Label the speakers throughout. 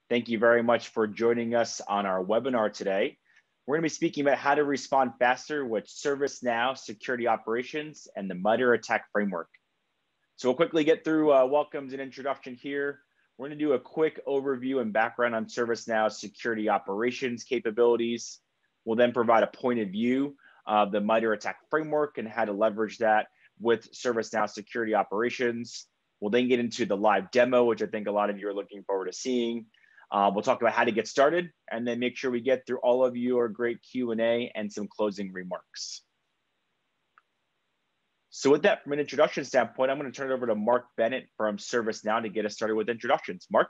Speaker 1: Thank you very much for joining us on our webinar today. We're going to be speaking about how to respond faster with ServiceNow Security Operations and the MITRE ATT&CK Framework. So we'll quickly get through welcomes and introduction here. We're going to do a quick overview and background on ServiceNow Security Operations capabilities. We'll then provide a point of view of the MITRE ATT&CK Framework and how to leverage that with ServiceNow Security Operations. We'll then get into the live demo, which I think a lot of you are looking forward to seeing. We'll talk about how to get started and then make sure we get through all of your great Q&A and some closing remarks. So with that, from an introduction standpoint, I'm going to turn it over to Mark Bennett from ServiceNow to get us started with introductions. Mark?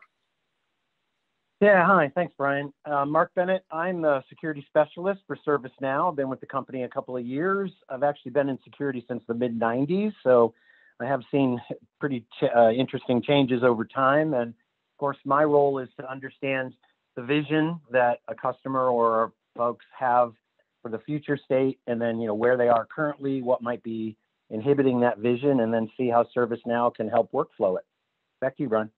Speaker 2: Yeah, hi, thanks, Brian. Mark Bennett, I'm the security specialist for ServiceNow. I've been with the company a couple of years. I've actually been in security since the mid-90s, so I have seen pretty interesting changes over time. And of course, my role is to understand the vision that a customer or folks have for the future state, and then where they are currently, what might be inhibiting that vision, and then see how ServiceNow can help workflow it. Back to you, Brian.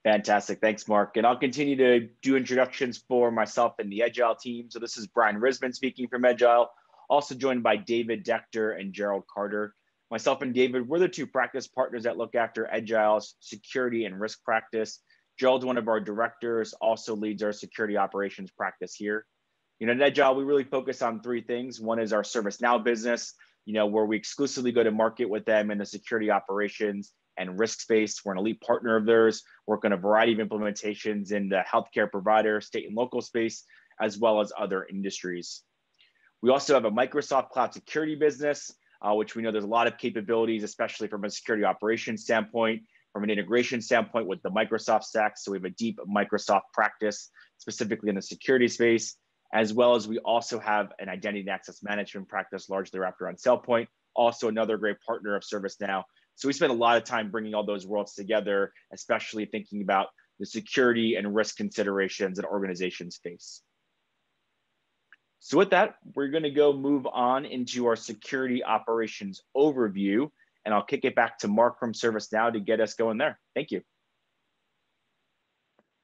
Speaker 1: Fantastic, thanks, Mark. And I'll continue to do introductions for myself and the Edgile team. So this is Brian Risman speaking from Edgile, also joined by David Decter and Gerald Carter. Myself and David, we're the two practice partners that look after Edgile's security and risk practice. Gerald's one of our directors, also leads our security operations practice here. At Edgile, we really focus on three things. One is our ServiceNow business, where we exclusively go to market with them in the security operations and risk space. We're an elite partner of theirs, work on a variety of implementations in the healthcare provider, state and local space, as well as other industries. We also have a Microsoft Cloud Security business, which we know there's a lot of capabilities, especially from a security operations standpoint, from an integration standpoint with the Microsoft stack. So we have a deep Microsoft practice, specifically in the security space, as well as we also have an identity and access management practice, largely wrapped around SailPoint, also another great partner of ServiceNow. So we spend a lot of time bringing all those worlds together, especially thinking about the security and risk considerations that organizations face. So with that, we're going to go move on into our security operations overview, and I'll kick it back to Mark from ServiceNow to get us going there. Thank you.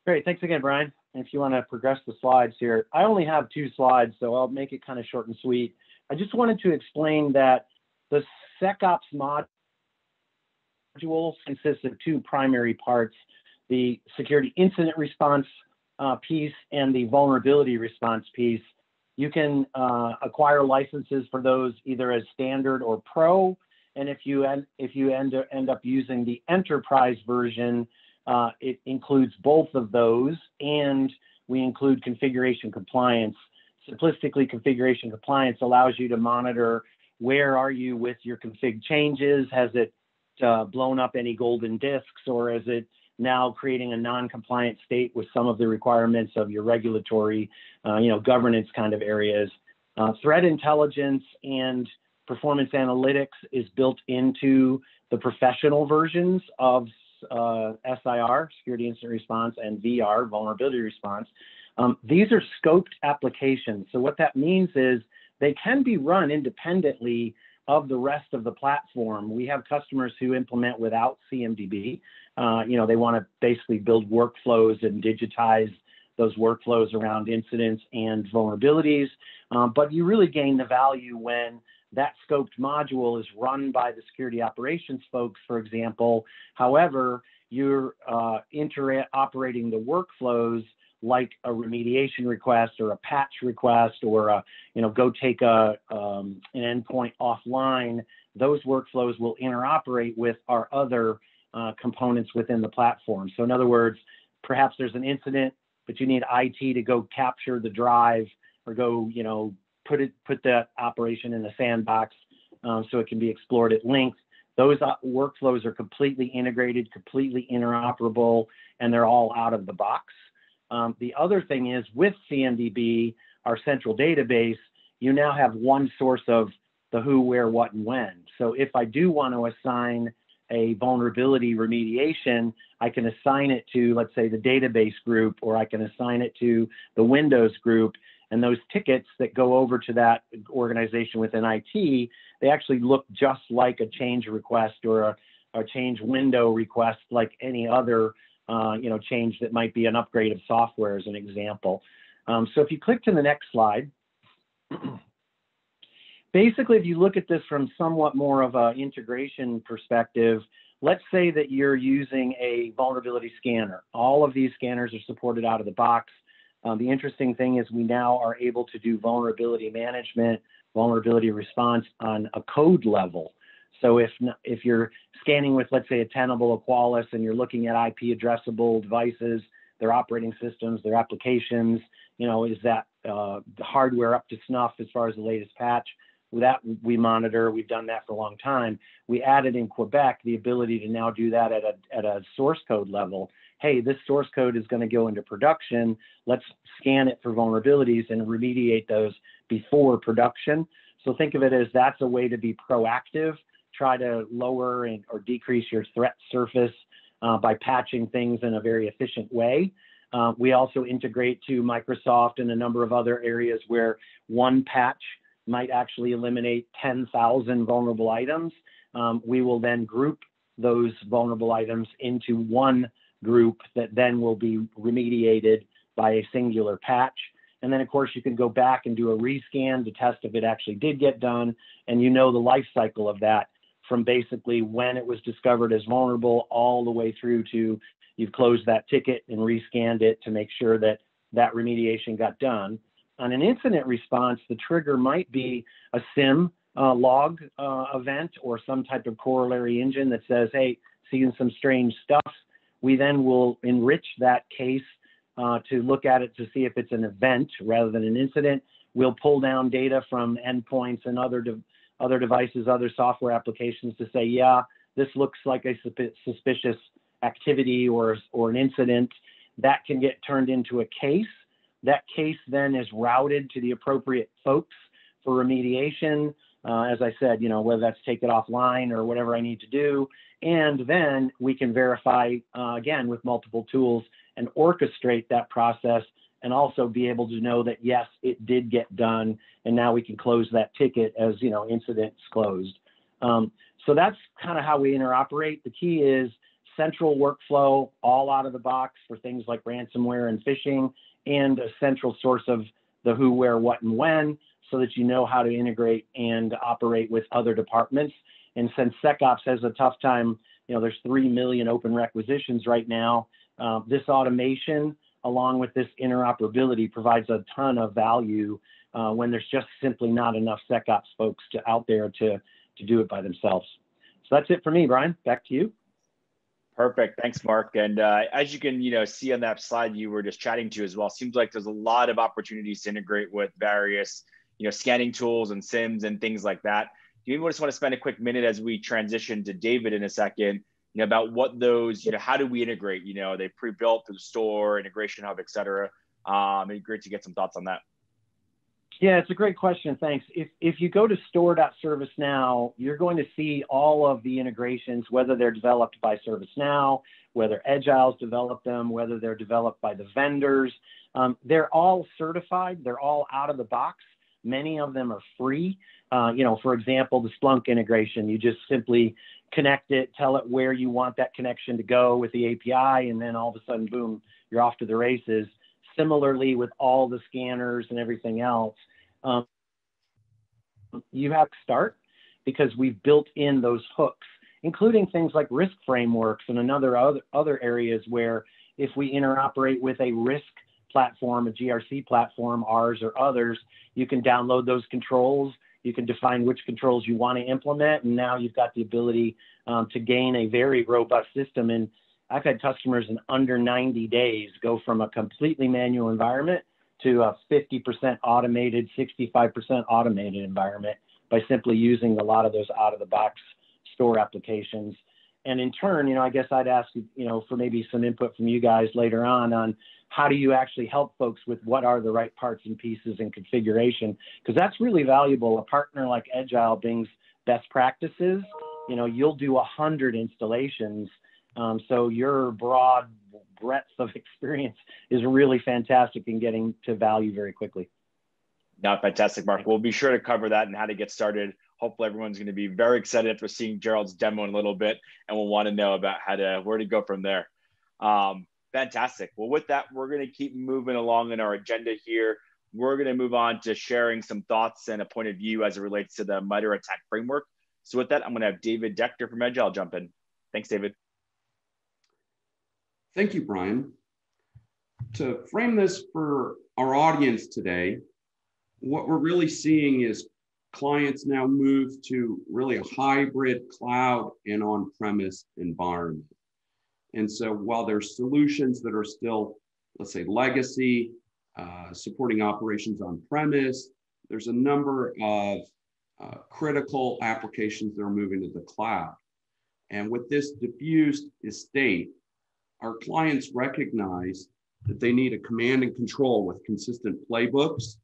Speaker 2: Great, thanks again, Brian. And if you want to progress the slides here, I only have 2 slides, so I'll make it kind of short and sweet. I just wanted to explain that the SecOps module consists of 2 primary parts: the security incident response piece and the vulnerability response piece. You can acquire licenses for those either as standard or pro, and if you end up using the enterprise version, it includes both of those, and we include configuration compliance. Simplistically, configuration compliance allows you to monitor where are you with your config changes. Has it blown up any golden disks, or is it now creating a non-compliant state with some of the requirements of your regulatory, governance kind of areas. Threat intelligence and performance analytics is built into the professional versions of SIR, Security Incident Response, and VR, Vulnerability Response. These are scoped applications. So what that means is they can be run independently of the rest of the platform. We have customers who implement without CMDB. They want to basically build workflows and digitize those workflows around incidents and vulnerabilities. But you really gain the value when that scoped module is run by the security operations folks, for example. However, you're operating the workflows like a remediation request or a patch request or go take an endpoint offline. Those workflows will interoperate with our other components within the platform. So in other words, perhaps there's an incident, but you need IT to go capture the drive or go, put that operation in the sandbox so it can be explored at length. Those workflows are completely integrated, completely interoperable, and they're all out of the box. The other thing is with CMDB, our central database, you now have one source of the who, where, what, and when. So if I do want to assign a vulnerability remediation, I can assign it to, let's say, the database group, or I can assign it to the Windows group. And those tickets that go over to that organization within IT, they actually look just like a change request or a change window request, like any other change that might be an upgrade of software as an example. So if you click to the next slide, basically, if you look at this from somewhat more of an integration perspective, let's say that you're using a vulnerability scanner. All of these scanners are supported out of the box. The interesting thing is we now are able to do vulnerability management, vulnerability response on a code level. So if you're scanning with, let's say, a Tenable, a Qualys, and you're looking at IP addressable devices, their operating systems, their applications, is that the hardware up to snuff as far as the latest patch? That we monitor. We've done that for a long time. We added in Quebec the ability to now do that at a source code level. Hey, this source code is going to go into production. Let's scan it for vulnerabilities and remediate those before production. So think of it as that's a way to be proactive, try to lower or decrease your threat surface by patching things in a very efficient way. We also integrate to Microsoft and a number of other areas where one patch might actually eliminate 10,000 vulnerable items. We will then group those vulnerable items into one group that then will be remediated by a singular patch. And then, of course, you can go back and do a rescan to test if it actually did get done. And the life cycle of that from basically when it was discovered as vulnerable all the way through to you've closed that ticket and rescanned it to make sure that that remediation got done. On an incident response, the trigger might be a SIM log event or some type of corollary engine that says, hey, seeing some strange stuff. We then will enrich that case to look at it to see if it's an event rather than an incident. We'll pull down data from endpoints and other devices, other software applications to say, yeah, this looks like a suspicious activity or an incident. That can get turned into a case. That case then is routed to the appropriate folks for remediation. As I said, whether that's take it offline or whatever I need to do. And then we can verify, again, with multiple tools and orchestrate that process and also be able to know that, yes, it did get done. And now we can close that ticket as, incident's closed. So that's kind of how we interoperate. The key is central workflow, all out of the box for things like ransomware and phishing, and a central source of the who, where, what, and when, so that you know how to integrate and operate with other departments. And since SecOps has a tough time, there's 3 million open requisitions right now. This automation, along with this interoperability, provides a ton of value when there's just simply not enough SecOps folks out there to do it by themselves. So that's it for me, Brian. Back to you.
Speaker 1: Perfect. Thanks, Mark. And as you can, see on that slide you were just chatting to as well, seems like there's a lot of opportunities to integrate with various, scanning tools and SIMs and things like that. Do you just want to spend a quick minute as we transition to David in a second, about what those, how do we integrate? They pre-built through the store, integration hub, et cetera. It'd be great to get some thoughts on that.
Speaker 2: Yeah, it's a great question. Thanks. If you go to store.servicenow, you're going to see all of the integrations, whether they're developed by ServiceNow, whether Edgile's developed them, whether they're developed by the vendors. They're all certified. They're all out of the box. Many of them are free. For example, the Splunk integration, you just simply connect it, tell it where you want that connection to go with the API, and then all of a sudden, boom, you're off to the races. Similarly, with all the scanners and everything else, you have to start because we've built in those hooks, including things like risk frameworks and other areas where if we interoperate with a risk platform, a GRC platform, ours or others, you can download those controls. You can define which controls you want to implement, and now you've got the ability to gain a very robust system. And I've had customers in under 90 days go from a completely manual environment to a 50% automated, 65% automated environment by simply using a lot of those out-of-the-box store applications. And in turn, I guess I'd ask, for maybe some input from you guys later on how do you actually help folks with what are the right parts and pieces and configuration? Because that's really valuable. A partner like Edgile brings best practices. You'll do 100 installations. So your broad breadth of experience is really fantastic in getting to value very quickly.
Speaker 1: No, fantastic, Mark. We'll be sure to cover that and how to get started. Hopefully everyone's going to be very excited after seeing Gerald's demo in a little bit, and we'll want to know about where to go from there. Fantastic. Well, with that, we're going to keep moving along in our agenda here. We're going to move on to sharing some thoughts and a point of view as it relates to the MITRE ATT&CK Framework. So with that, I'm going to have David Decter from Edgile jump in. Thanks, David.
Speaker 3: Thank you, Brian. To frame this for our audience today, what we're really seeing is clients now move to really a hybrid cloud and on-premise environment. And so while there's solutions that are still, let's say, legacy, supporting operations on-premise, there's a number of critical applications that are moving to the cloud. And with this diffused estate, our clients recognize that they need a command and control with consistent playbooks.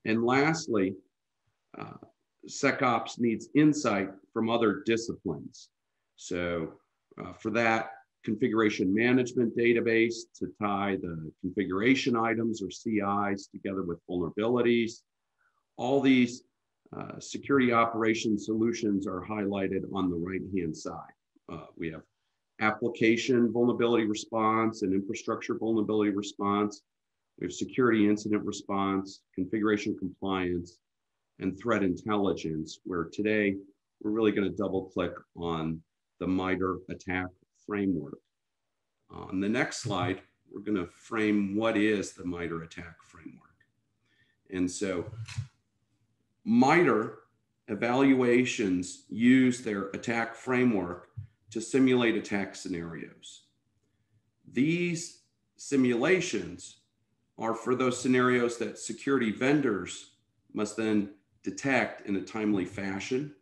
Speaker 3: And lastly, SecOps needs insight from other disciplines. So for that, configuration management database to tie the configuration items or CIs together with vulnerabilities. All these security operations solutions are highlighted on the right-hand side. We have application vulnerability response and infrastructure vulnerability response. We have security incident response, configuration compliance, and threat intelligence, where today we're really going to double click on the MITRE ATT&CK Framework. On the next slide, we're going to frame what is the MITRE ATT&CK Framework. And so MITRE evaluations use their attack framework to simulate attack scenarios. These simulations are for those scenarios that security vendors must then detect in a timely fashion,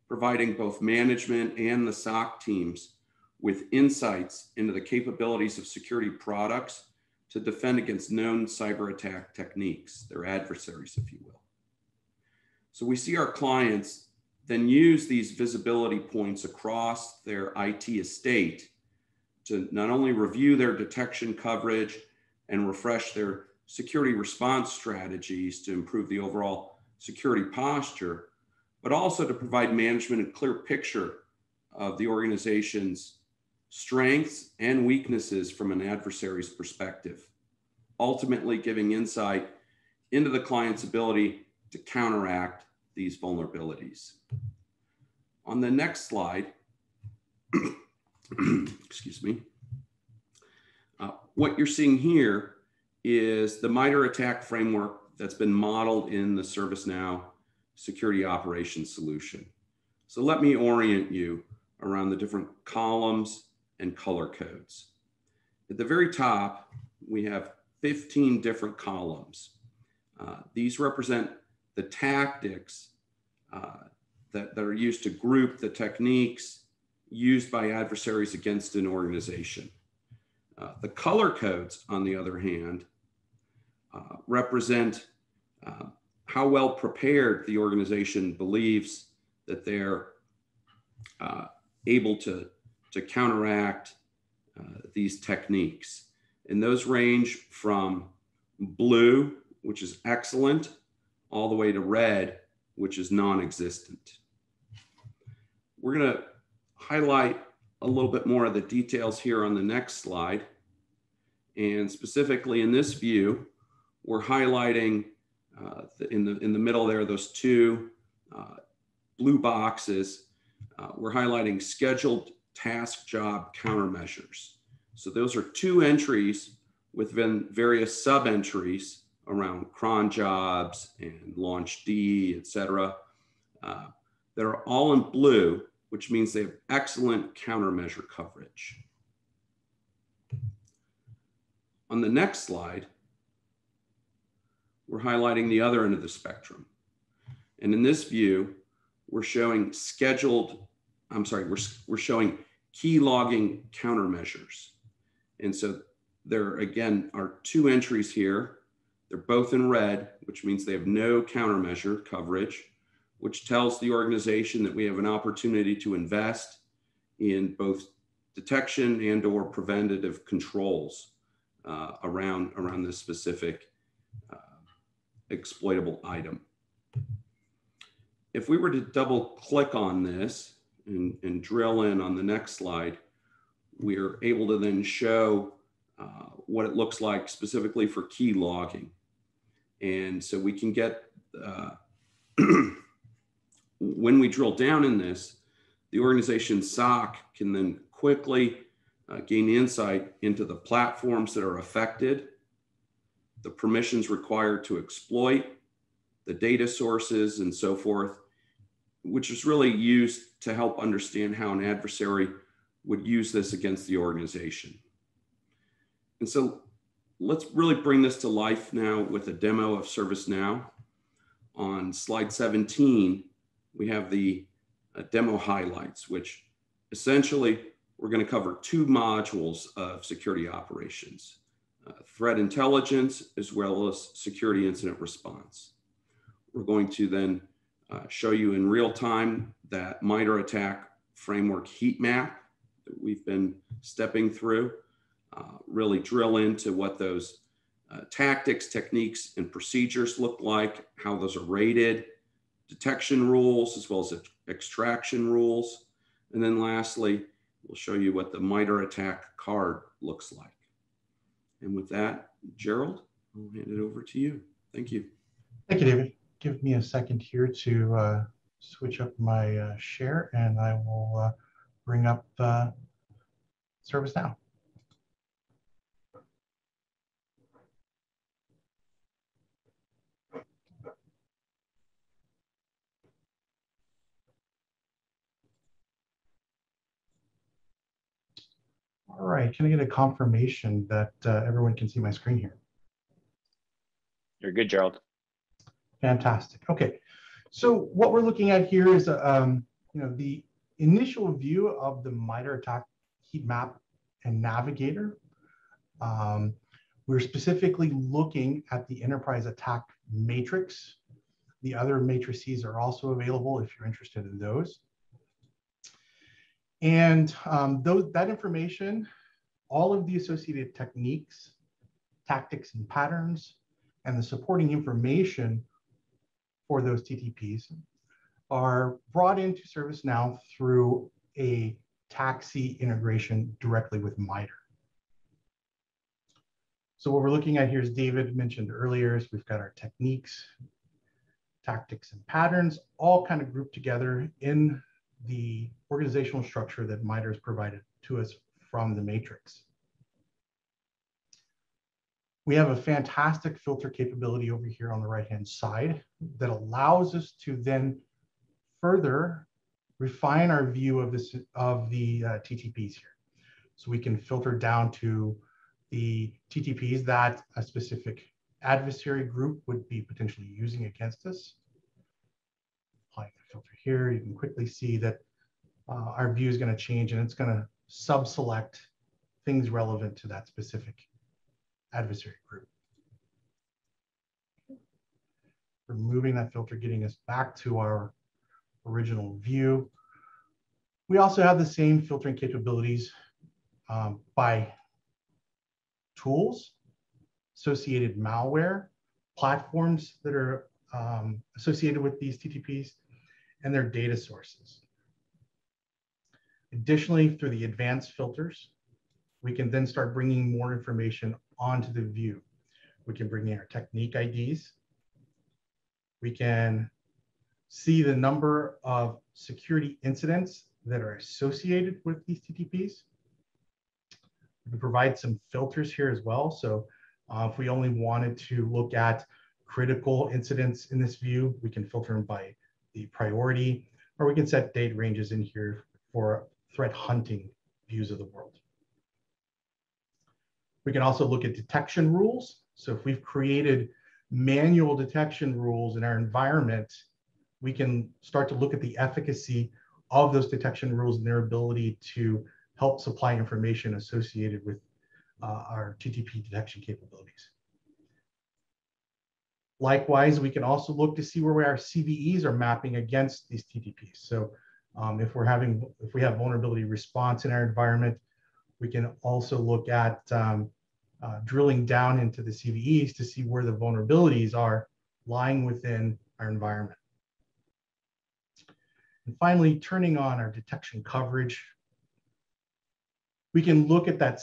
Speaker 3: providing both management and the SOC teams with insights into the capabilities of security products to defend against known cyber attack techniques, their adversaries, if you will. So we see our clients then use these visibility points across their IT estate to not only review their detection coverage and refresh their security response strategies to improve the overall security posture, but also to provide management a clear picture of the organization's strengths and weaknesses from an adversary's perspective, ultimately giving insight into the client's ability to counteract these vulnerabilities. On the next slide, excuse me, what you're seeing here is the MITRE ATT&CK Framework that's been modeled in the ServiceNow Security Operations solution. So let me orient you around the different columns and color codes. At the very top, we have 15 different columns. These represent the tactics that are used to group the techniques used by adversaries against an organization. The color codes, on the other hand, represent how well prepared the organization believes that they're able to counteract these techniques. And those range from blue, which is excellent, all the way to red, which is non-existent. We're going to highlight a little bit more of the details here on the next slide. And specifically in this view, we're highlighting in the middle there, those two blue boxes. We're highlighting scheduled task job countermeasures. So those are two entries within various sub-entries around cron jobs and launch D, et cetera, that are all in blue, which means they have excellent countermeasure coverage. On the next slide, we're highlighting the other end of the spectrum. And in this view, we're showing we're showing key logging countermeasures. And so there again are two entries here. They're both in red, which means they have no countermeasure coverage, which tells the organization that we have an opportunity to invest in both detection and or preventative controls around this specific exploitable item. If we were to double click on this and drill in on the next slide, we are able to then show what it looks like specifically for key logging. And so we can get, when we drill down in this, the organization's SOC can then quickly gain insight into the platforms that are affected, the permissions required to exploit, the data sources, and so forth, which is really used to help understand how an adversary would use this against the organization. And so let's really bring this to life now with a demo of ServiceNow. On slide 17, we have the demo highlights, which essentially we're going to cover two modules of security operations, threat intelligence as well as security incident response. We're going to then show you in real time that MITRE ATT&CK Framework heat map that we've been stepping through, really drill into what those tactics, techniques, and procedures look like, how those are rated, detection rules, as well as extraction rules. And then lastly, we'll show you what the MITRE ATT&CK card looks like. And with that, Gerald, I'll hand it over to you. Thank you.
Speaker 4: Thank you, David. Give me a second here to switch up my share, and I will bring up ServiceNow. All right, can I get a confirmation that everyone can see my screen here?
Speaker 1: You're good, Gerald.
Speaker 4: Fantastic. Okay, so what we're looking at here is the initial view of the MITRE ATT&CK heat map and navigator. We're specifically looking at the enterprise attack matrix. The other matrices are also available if you're interested in those. And that information, all of the associated techniques, tactics, and patterns, and the supporting information for those TTPs are brought into ServiceNow through a taxi integration directly with MITRE. So what we're looking at here, as David mentioned earlier, is we've got our techniques, tactics, and patterns all kind of grouped together in the organizational structure that MITRE has provided to us from the matrix. We have a fantastic filter capability over here on the right-hand side that allows us to then further refine our view of the TTPs here. So we can filter down to the TTPs that a specific adversary group would be potentially using against us. Applying the filter here, you can quickly see that our view is going to change, and it's going to sub-select things relevant to that specific adversary group. Removing that filter, getting us back to our original view. We also have the same filtering capabilities by tools, associated malware, platforms that are associated with these TTPs, and their data sources. Additionally, through the advanced filters, we can then start bringing more information onto the view. We can bring in our technique IDs. We can see the number of security incidents that are associated with these TTPs. We can provide some filters here as well. So if we only wanted to look at critical incidents in this view, we can filter them by the priority, or we can set date ranges in here for threat hunting views of the world. We can also look at detection rules. So if we've created manual detection rules in our environment, we can start to look at the efficacy of those detection rules and their ability to help supply information associated with our TTP detection capabilities. Likewise, we can also look to see where our CVEs are mapping against these TTPs. So if we have vulnerability response in our environment, we can also look at drilling down into the CVEs to see where the vulnerabilities are lying within our environment. And finally, turning on our detection coverage. We can look at that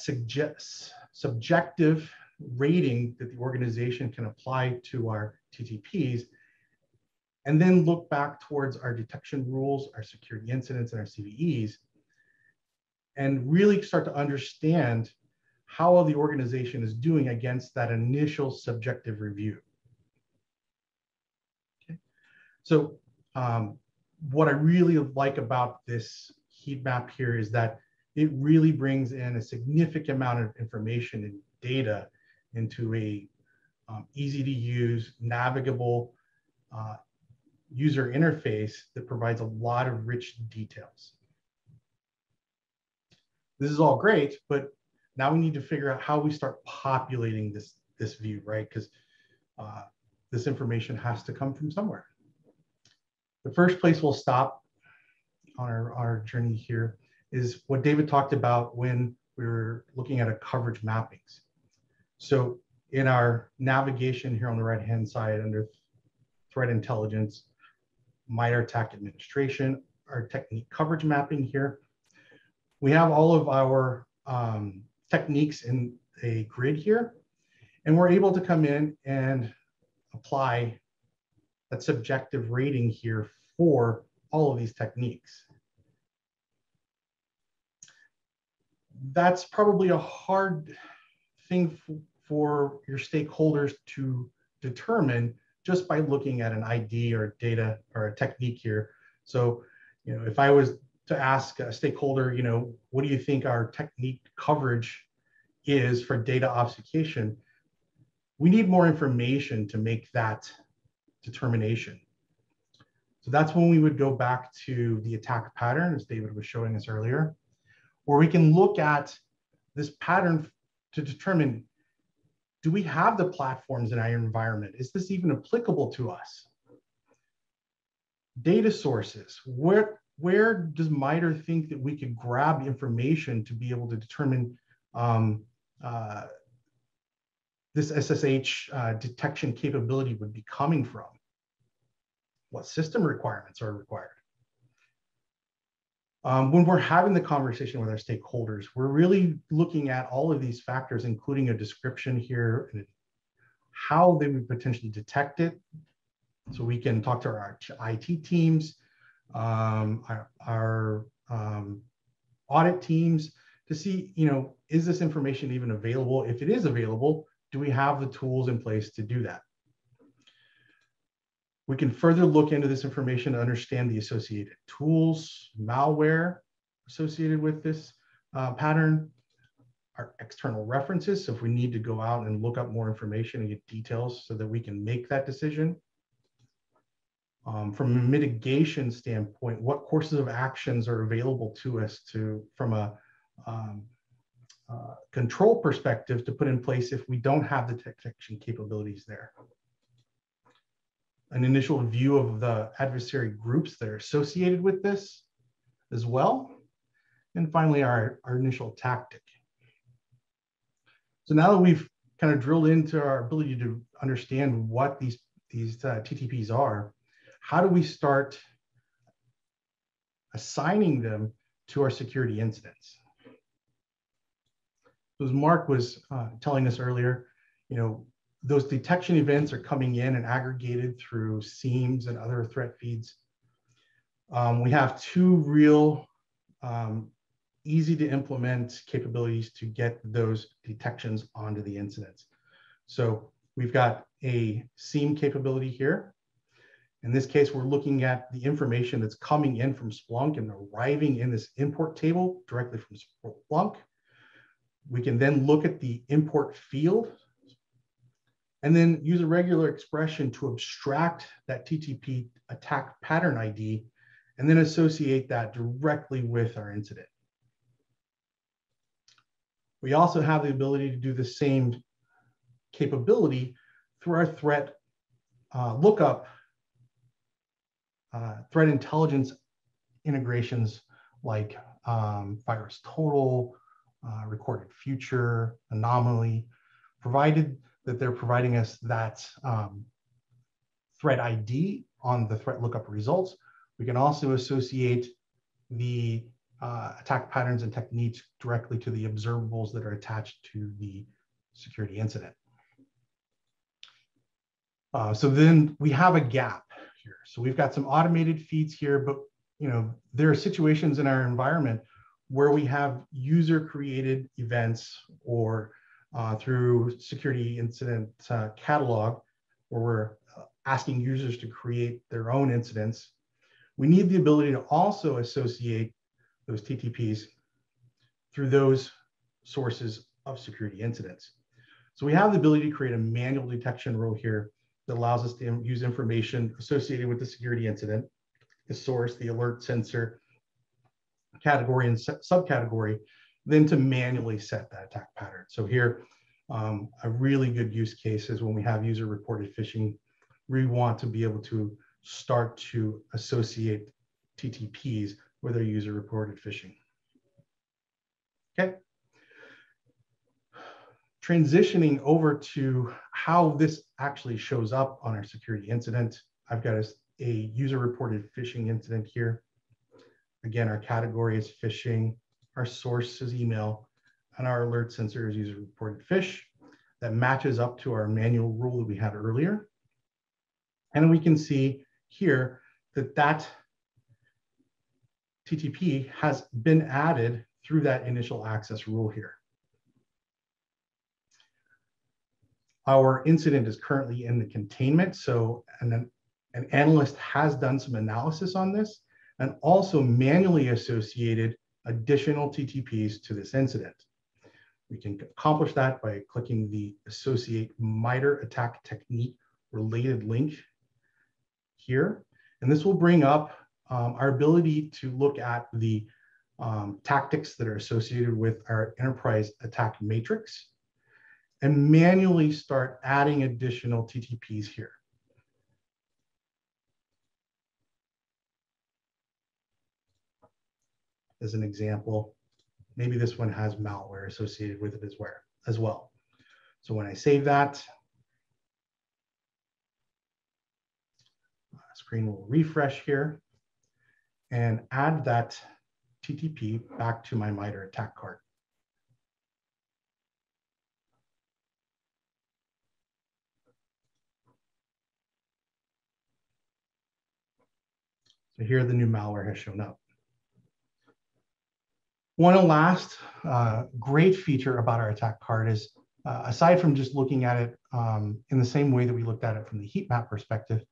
Speaker 4: subjective rating that the organization can apply to our TTPs, and then look back towards our detection rules, our security incidents, and our CVEs, and really start to understand how well the organization is doing against that initial subjective review. Okay. So what I really like about this heat map here is that it really brings in a significant amount of information and data into a easy to use, navigable user interface that provides a lot of rich details. This is all great, but now we need to figure out how we start populating this view, right? Because this information has to come from somewhere. The first place we'll stop on our journey here is what David talked about when we were looking at a coverage mappings. So in our navigation here on the right-hand side under threat intelligence, MITRE ATT&CK administration, our technique coverage mapping here, we have all of our techniques in a grid here, and we're able to come in and apply that subjective rating here for all of these techniques. That's probably a hard thing for your stakeholders to determine just by looking at an ID or data or a technique here. So, if I was to ask a stakeholder, what do you think our technique coverage is for data obfuscation? We need more information to make that determination. So that's when we would go back to the attack pattern, as David was showing us earlier, where we can look at this pattern to determine, do we have the platforms in our environment? Is this even applicable to us? Data sources, where does MITRE think that we could grab information to be able to determine this SSH detection capability would be coming from? What system requirements are required? When we're having the conversation with our stakeholders, we're really looking at all of these factors, including a description here and how they would potentially detect it. So we can talk to our IT teams, our audit teams to see, is this information even available? If it is available, do we have the tools in place to do that? We can further look into this information to understand the associated tools, malware associated with this pattern, our external references. So if we need to go out and look up more information and get details so that we can make that decision. From a mitigation standpoint, what courses of actions are available to us from a control perspective to put in place if we don't have the detection capabilities there. An initial view of the adversary groups that are associated with this as well. And finally, our initial tactic. So now that we've kind of drilled into our ability to understand what these TTPs are, how do we start assigning them to our security incidents? As Mark was telling us earlier, those detection events are coming in and aggregated through SIEMs and other threat feeds. We have two real easy to implement capabilities to get those detections onto the incidents. So we've got a SIEM capability here. In this case, we're looking at the information that's coming in from Splunk and arriving in this import table directly from Splunk. We can then look at the import field and then use a regular expression to abstract that TTP attack pattern ID and then associate that directly with our incident. We also have the ability to do the same capability through our threat lookup, threat intelligence integrations like virus total, recorded future, anomaly, provided that they're providing us that threat ID on the threat lookup results. We can also associate the attack patterns and techniques directly to the observables that are attached to the security incident. So then we have a gap here. So we've got some automated feeds here, but there are situations in our environment where we have user created events or through security incident catalog, where we're asking users to create their own incidents. We need the ability to also associate those TTPs through those sources of security incidents. So we have the ability to create a manual detection rule here that allows us to use information associated with the security incident, the source, the alert sensor, category and subcategory, then to manually set that attack pattern. So here, a really good use case is when we have user reported phishing, we want to be able to start to associate TTPs with our user reported phishing. Okay. Transitioning over to how this actually shows up on our security incident. I've got a user reported phishing incident here. Again, our category is phishing, our source is email, and our alert sensor is user reported phish. That matches up to our manual rule that we had earlier. And we can see here that that TTP has been added through that initial access rule here. Our incident is currently in the containment, so an analyst has done some analysis on this and also manually associated additional TTPs to this incident. We can accomplish that by clicking the Associate MITRE ATT&CK related link here. And this will bring up our ability to look at the tactics that are associated with our enterprise attack matrix and manually start adding additional TTPs here. As an example, maybe this one has malware associated with it as well. So when I save that, screen will refresh here and add that TTP back to my MITRE attack card. So here the new malware has shown up. One last great feature about our attack card is, aside from just looking at it in the same way that we looked at it from the heat map perspective,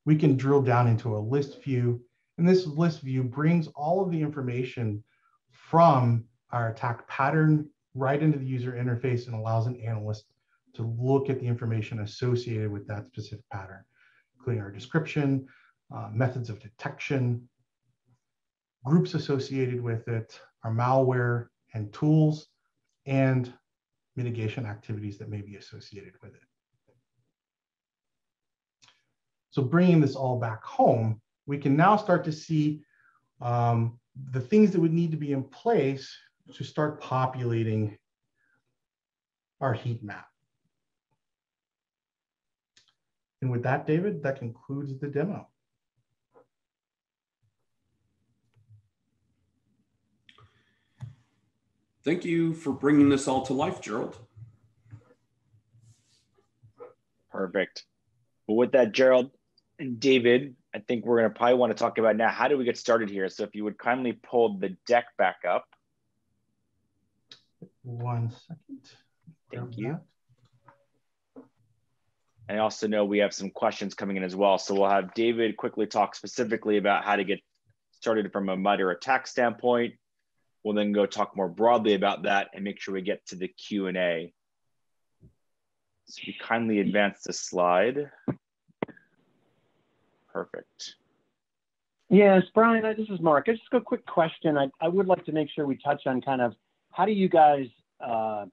Speaker 4: we can drill down into a list view. And this list view brings all of the information from our attack pattern right into the user interface and allows an analyst to look at the information associated with that specific pattern, including our description, methods of detection, groups associated with it, our malware and tools, and mitigation activities that may be associated with it. So bringing this all back home, we can now start to see the things that would need to be in place to start populating our heat map. And with that, David, that concludes the demo.
Speaker 3: Thank you for bringing this all to life, Gerald.
Speaker 1: Perfect. Well, with that, Gerald and David, I think we're going to probably want to talk about now, how do we get started here? So if you would kindly pull the deck back up.
Speaker 4: 1 second.
Speaker 1: Thank you. And I also know we have some questions coming in as well. So we'll have David quickly talk specifically about how to get started from a MITRE ATT&CK standpoint. We'll then go talk more broadly about that and make sure we get to the Q&A. So if you kindly advance the slide. Perfect.
Speaker 2: Yes, Brian, this is Mark. Just a quick question. I would like to make sure we touch on kind of how do you guys, I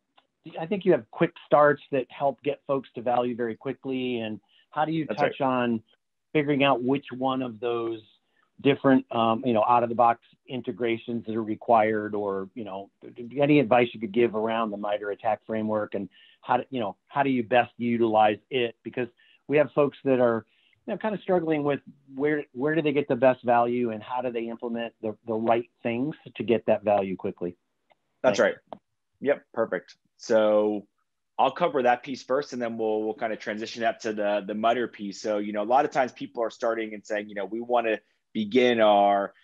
Speaker 2: think you have quick starts that help get folks to value very quickly. And how do you touch on figuring out which one of those different, out of the box integrations that are required, or, any advice you could give around the MITRE ATT&CK framework and how do you best utilize it? Because we have folks that are, kind of struggling with where do they get the best value and how do they implement the right things to get that value quickly.
Speaker 1: That's right. Yep, perfect. So I'll cover that piece first, and then we'll kind of transition that to the MITRE piece. So, a lot of times people are starting and saying, we want to begin our,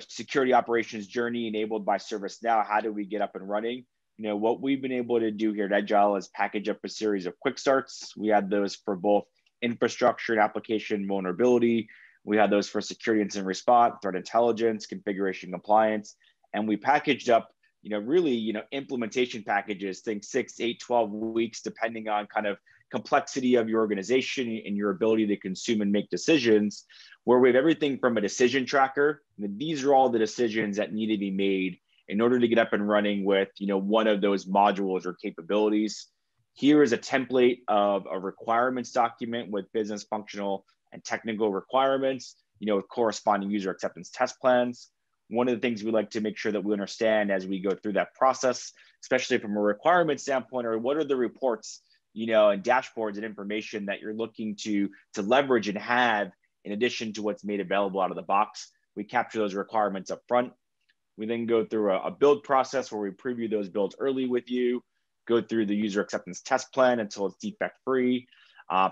Speaker 1: security operations journey enabled by ServiceNow. How do we get up and running? What we've been able to do here at Edgile is package up a series of quick starts. We had those for both infrastructure and application vulnerability. We had those for security incident response, threat intelligence, configuration compliance, and we packaged up really, implementation packages, think 6, 8, 12 weeks, depending on kind of complexity of your organization and your ability to consume and make decisions, where we have everything from a decision tracker. These are all the decisions that need to be made in order to get up and running with, one of those modules or capabilities. Here is a template of a requirements document with business, functional, and technical requirements, with corresponding user acceptance test plans. One of the things we like to make sure that we understand as we go through that process, especially from a requirement standpoint, or what are the reports, and dashboards and information that you're looking to leverage and have in addition to what's made available out of the box. We capture those requirements up front. We then go through a build process where we preview those builds early with you, go through the user acceptance test plan until it's defect-free,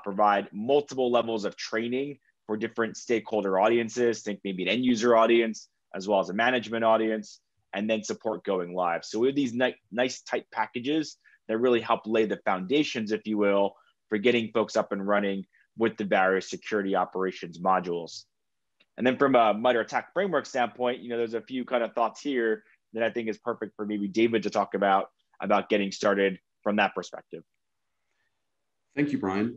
Speaker 1: provide multiple levels of training for different stakeholder audiences, think maybe an end user audience, as well as a management audience, and then support going live. So we have these nice tight packages that really help lay the foundations, if you will, for getting folks up and running with the various security operations modules. And then from a MITRE ATT&CK Framework standpoint, there's a few kind of thoughts here that I think is perfect for maybe David to talk about getting started from that perspective.
Speaker 3: Thank you, Brian.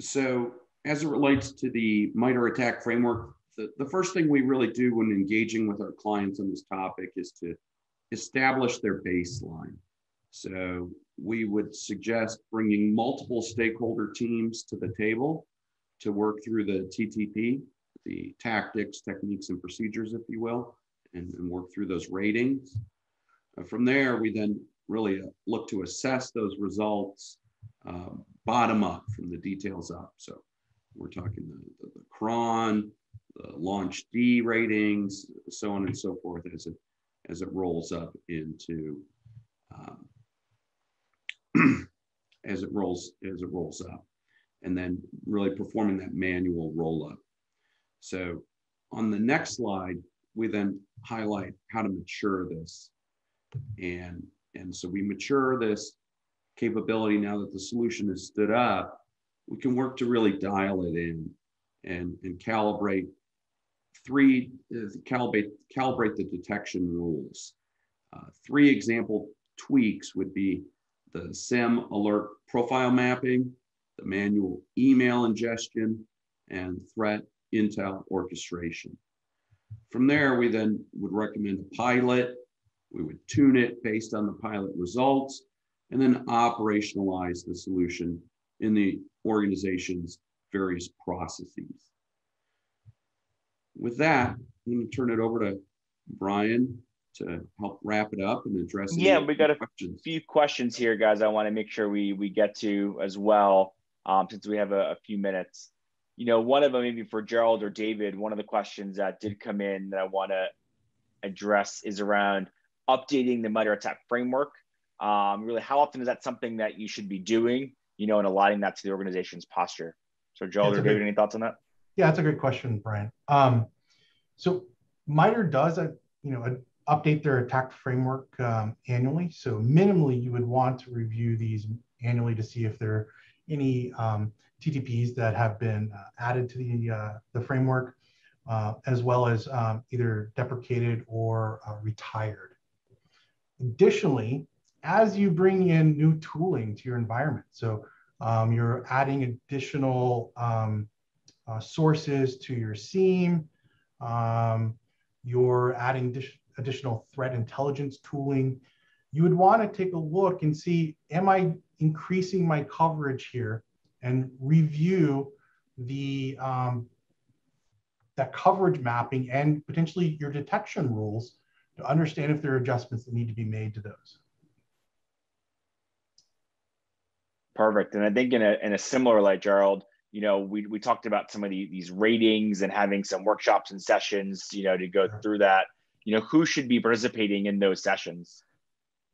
Speaker 3: So as it relates to the MITRE ATT&CK Framework, the first thing we really do when engaging with our clients on this topic is to establish their baseline. So we would suggest bringing multiple stakeholder teams to the table to work through the TTP, the tactics, techniques, and procedures, if you will, and work through those ratings. From there, we then really look to assess those results bottom up from the details up. So we're talking the cron, the launch D ratings, so on and so forth as it rolls up into as it rolls up, and then really performing that manual roll up. So on the next slide, we then highlight how to mature this, and so we mature this capability now that the solution is stood up. We can work to really dial it in and calibrate the detection rules. 3 example tweaks would be the SIM alert profile mapping, the manual email ingestion, and threat intel orchestration. From there, we then would recommend a pilot. We would tune it based on the pilot results, and then operationalize the solution in the organization's various processes. With that, I'm going to turn it over to Brian to help wrap it up and address.
Speaker 1: Yeah, we got a few questions here, guys. I want to make sure we get to as well, since we have a few minutes. One of them, maybe for Gerald or David, one of the questions that did come in that I want to address is around updating the MITRE ATT&CK Framework. Really, how often is that something that you should be doing, and aligning that to the organization's posture? So Gerald or David, any thoughts on that?
Speaker 4: Yeah, that's a great question, Brian. So MITRE does, update their attack framework annually. So minimally, you would want to review these annually to see if there are any TTPs that have been added to the framework, as well as either deprecated or retired. Additionally, as you bring in new tooling to your environment, so you're adding additional sources to your SIEM, you're adding additional threat intelligence tooling, you would want to take a look and see, am I increasing my coverage here, and review that coverage mapping and potentially your detection rules to understand if there are adjustments that need to be made to those.
Speaker 1: Perfect. And I think in a similar light, Gerald, we talked about some of these ratings and having some workshops and sessions, to go through that. Who should be participating in those sessions?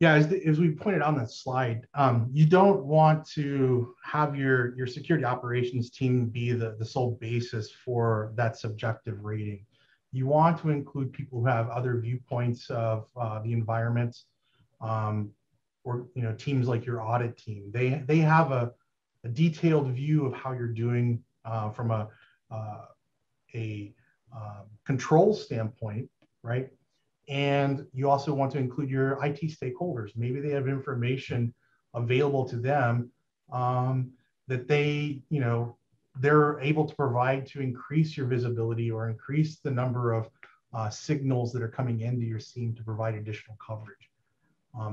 Speaker 4: Yeah, as we pointed on that slide, you don't want to have your security operations team be the sole basis for that subjective rating. You want to include people who have other viewpoints of the environment, or teams like your audit team. They have a detailed view of how you're doing from a control standpoint, right? And you also want to include your IT stakeholders. Maybe they have information available to them that they're able to provide to increase your visibility or increase the number of signals that are coming into your SIEM to provide additional coverage.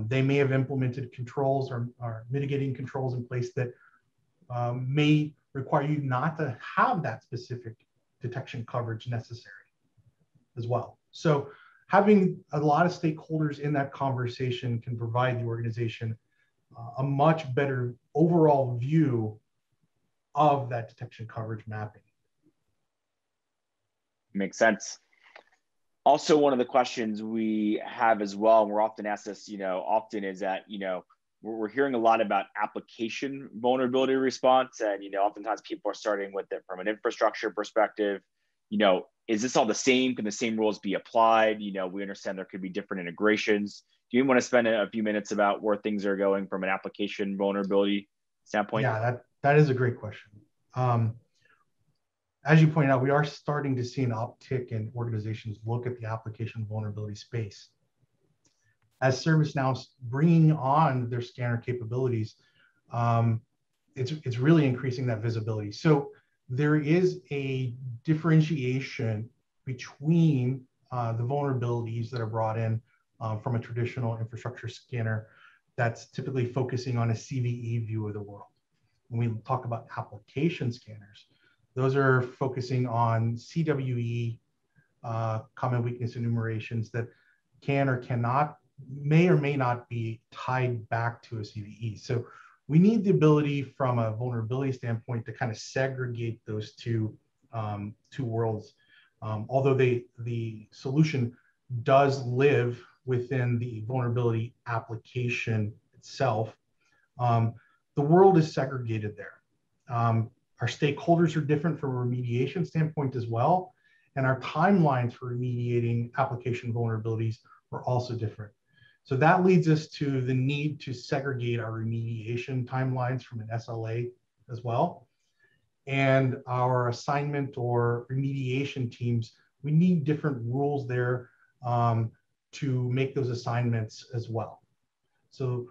Speaker 4: They may have implemented controls or mitigating controls in place that may require you not to have that specific detection coverage necessary as well. So having a lot of stakeholders in that conversation can provide the organization a much better overall view of that detection coverage mapping.
Speaker 1: Makes sense. Also, one of the questions we have as well, and we're often asked this, often, is that, we're hearing a lot about application vulnerability response. And, oftentimes people are starting with it from an infrastructure perspective. Is this all the same? Can the same rules be applied? We understand there could be different integrations. Do you want to spend a few minutes about where things are going from an application vulnerability standpoint?
Speaker 4: Yeah, that is a great question. As you pointed out, we are starting to see an uptick in organizations look at the application vulnerability space. As ServiceNow's bringing on their scanner capabilities, it's really increasing that visibility. So there is a differentiation between the vulnerabilities that are brought in from a traditional infrastructure scanner that's typically focusing on a CVE view of the world. When we talk about application scanners, those are focusing on CWE, common weakness enumerations that can or cannot, may or may not be tied back to a CVE. So we need the ability from a vulnerability standpoint to kind of segregate those two worlds. Although the solution does live within the vulnerability application itself, the world is segregated there. Our stakeholders are different from a remediation standpoint as well, and our timelines for remediating application vulnerabilities are also different. So that leads us to the need to segregate our remediation timelines from an SLA as well. And our assignment or remediation teams, we need different rules there to make those assignments as well. So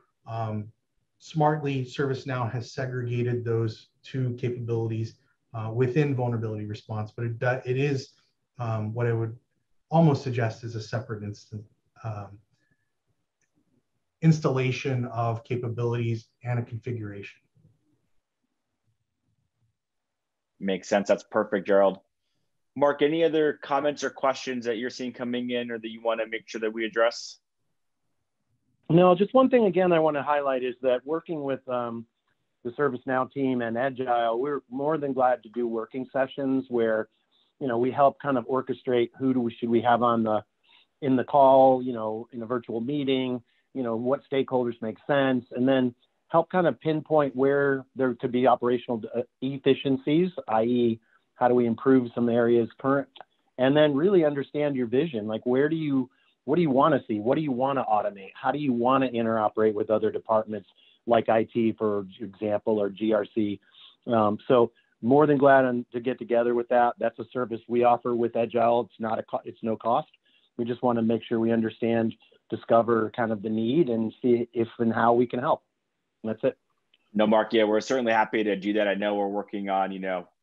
Speaker 4: smartly, ServiceNow has segregated those two capabilities within vulnerability response, but it is what I would almost suggest is a separate installation of capabilities and a configuration.
Speaker 1: Makes sense. That's perfect, Gerald. Mark, any other comments or questions that you're seeing coming in or that you want to make sure that we address?
Speaker 2: No, just one thing again I want to highlight is that working with the ServiceNow team and Edgile, we're more than glad to do working sessions where, we help kind of orchestrate should we have on in the call, in a virtual meeting, what stakeholders make sense, and then help kind of pinpoint where there could be operational efficiencies, i.e., how do we improve some areas current, and then really understand your vision, like what do you want to see? What do you want to automate? How do you want to interoperate with other departments like IT, for example, or GRC? So more than glad to get together with that. That's a service we offer with Edgile. It's no cost. We just want to make sure we understand, discover kind of the need and see if and how we can help. And that's it.
Speaker 1: No, Mark, yeah, we're certainly happy to do that. I know we're working on,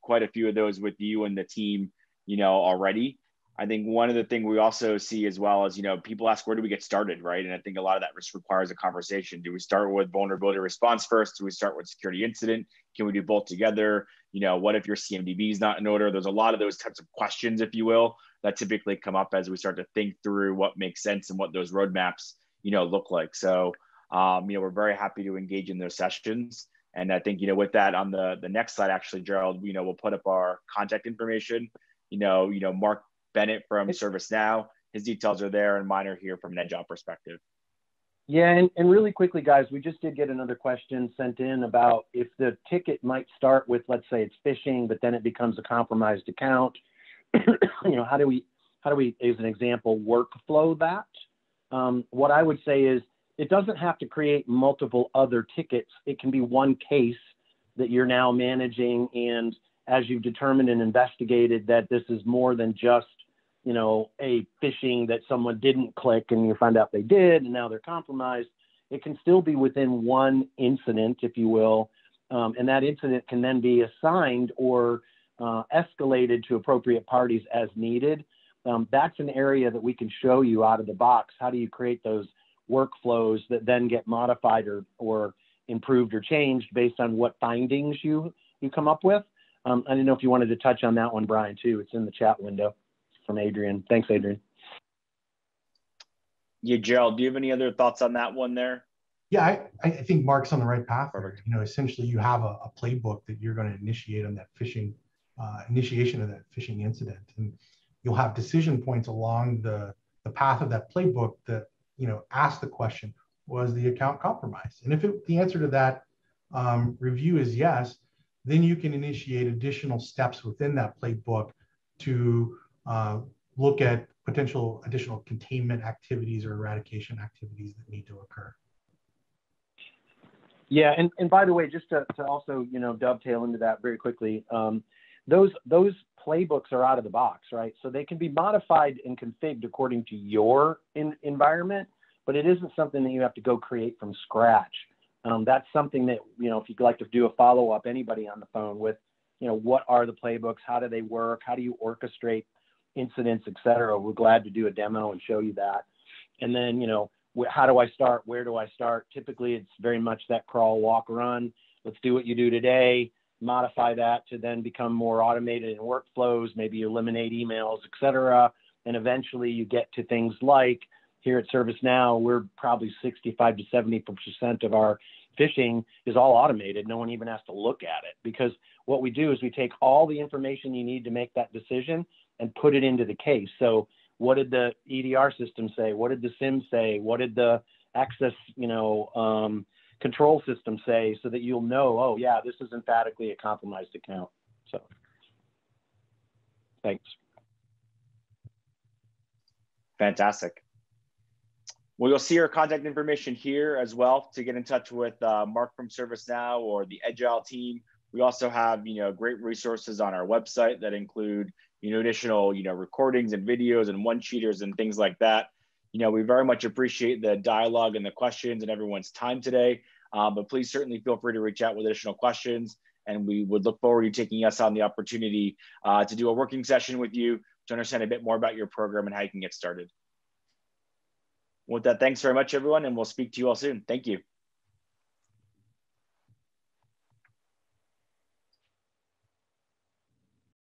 Speaker 1: quite a few of those with you and the team, already. I think one of the things we also see as well is, people ask, where do we get started, right? And I think a lot of that requires a conversation. Do we start with vulnerability response first? Do we start with security incident? Can we do both together? What if your CMDB is not in order? There's a lot of those types of questions, if you will, that typically come up as we start to think through what makes sense and what those roadmaps, look like. So, we're very happy to engage in those sessions. And I think, with that on the next slide, actually, Gerald, we'll put up our contact information. Mark Bennett from ServiceNow, his details are there, and mine are here from an Edgile perspective.
Speaker 2: Yeah, and really quickly, guys, we just did get another question sent in about if the ticket might start with, let's say it's phishing, but then it becomes a compromised account. How do we, as an example, workflow that? What I would say is it doesn't have to create multiple other tickets. It can be one case that you're now managing, and as you've determined and investigated that this is more than just a phishing that someone didn't click and you find out they did and now they're compromised, it can still be within one incident, if you will, and that incident can then be assigned or escalated to appropriate parties as needed. That's an area that we can show you out of the box. How do you create those workflows that then get modified or improved or changed based on what findings you come up with? I didn't know if you wanted to touch on that one, Brian, too. It's in the chat window from Adrian. Thanks, Adrian.
Speaker 1: Yeah, Gerald, do you have any other thoughts on that one there?
Speaker 4: Yeah, I think Mark's on the right path.
Speaker 1: Perfect.
Speaker 4: Essentially you have a playbook that you're going to initiate on that phishing, initiation of that phishing incident. And you'll have decision points along the path of that playbook that, ask the question, was the account compromised? And if the answer to that review is yes, then you can initiate additional steps within that playbook to look at potential additional containment activities or eradication activities that need to occur.
Speaker 2: Yeah, and by the way, just to also dovetail into that very quickly, those playbooks are out of the box, right? So they can be modified and configured according to your environment, but it isn't something that you have to go create from scratch. That's something that if you'd like to do a follow-up, anybody on the phone with, what are the playbooks? How do they work? How do you orchestrate incidents, et cetera? We're glad to do a demo and show you that. And then, how do I start? Where do I start? Typically, it's very much that crawl, walk, run. Let's do what you do today. Modify that to then become more automated in workflows. Maybe you eliminate emails, et cetera. And eventually you get to things like here at ServiceNow, we're probably 65 to 70% of our phishing is all automated. No one even has to look at it, because what we do is we take all the information you need to make that decision and put it into the case. So what did the EDR system say? What did the SIM say? What did the access, control system say? So that you'll know, oh yeah, this is emphatically a compromised account. So thanks.
Speaker 1: Fantastic. Well, you'll see our contact information here as well to get in touch with Mark from ServiceNow or the Edgile team. We also have, great resources on our website that include, additional, recordings and videos and one-sheeters and things like that. We very much appreciate the dialogue and the questions and everyone's time today. But please certainly feel free to reach out with additional questions. And we would look forward to taking us on the opportunity to do a working session with you to understand a bit more about your program and how you can get started. With that, thanks very much, everyone, and we'll speak to you all soon. Thank you.